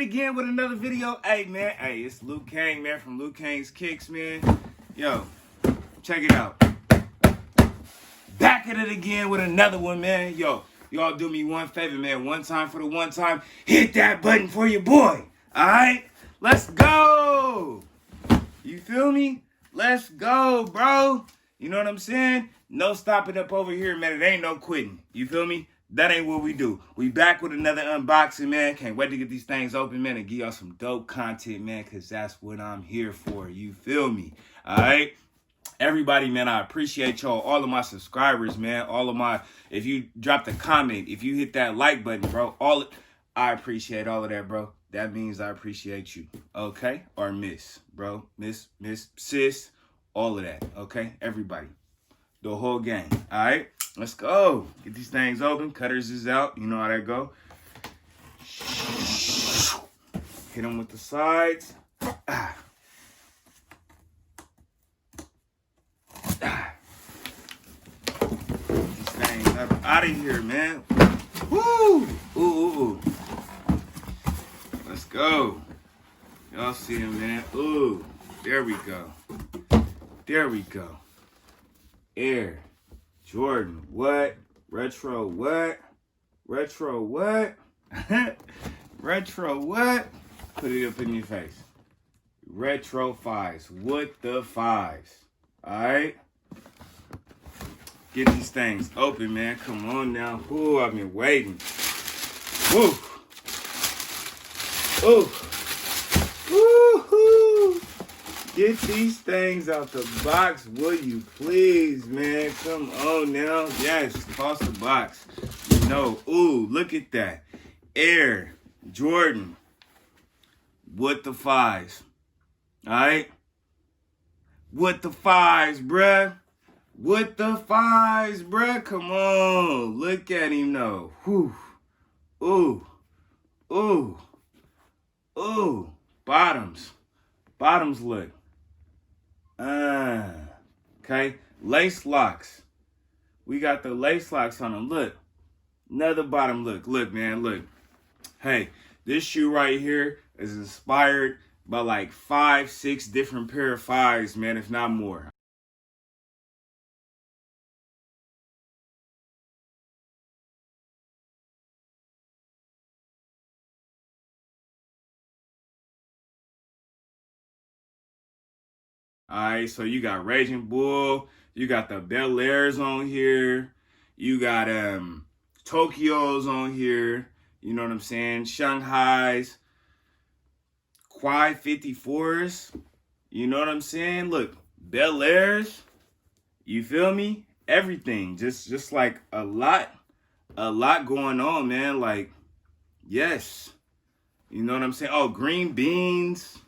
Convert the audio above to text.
again with another video. Hey, man. Hey, it's Luke Kang, man, from Kang's Kicks, man. Yo, check it out. Back at it again with another one, man. Yo, y'all do me one favor, man. One time for the one time. Hit that button for your boy. All right? Let's go. You feel me? Let's go, bro. You know what I'm saying? No stopping up over here, man. It ain't no quitting. You feel me? That ain't what we do. We back with another unboxing, man. Can't wait to get these things open, man, and give y'all some dope content, man, because that's what I'm here for. You feel me? All right? Everybody, man, I appreciate y'all. All of my subscribers, man. All of my, if you dropped a comment, if you hit that like button, bro, I appreciate all of that, bro. That means I appreciate you. Okay? Or miss, bro. Miss, sis, all of that. Okay? Everybody. The whole gang. All right? Let's go. Get these things open. Cutters is out. You know how that go. Hit them with the sides. Get these things out of here, man. Woo! Ooh. Let's go. Y'all see him, man. Ooh. There we go. There we go. Air Jordan, what? Retro, what? Retro, what? Retro, what? Put it up in your face. Retro 5's. What the 5's? Alright? Get these things open, man. Come on now. Ooh, I've been waiting. Woo. Ooh. Woo-hoo. Get these things out the box, will you please, man? Come on now. Yes, toss the box. You know, ooh, look at that. Air Jordan. What the 5's? All right? What the 5's, bruh? What the 5's, bruh? Come on. Look at him, though. Whew. Ooh. Ooh. Ooh. Bottoms. Bottoms look. Okay. Lace locks. We got the lace locks on them. Look. Another bottom look. Look, man. Look. Hey, this shoe right here is inspired by like 5-6 different pair of 5's, man, if not more. All right, so you got Raging Bull, you got the Bel Airs on here, you got Tokyo's on here, you know what I'm saying? Shanghai's, Quad 54's, you know what I'm saying? Look, Bel Airs, you feel me? Everything, just like a lot going on, man. Like, yes, you know what I'm saying? Oh, green beans.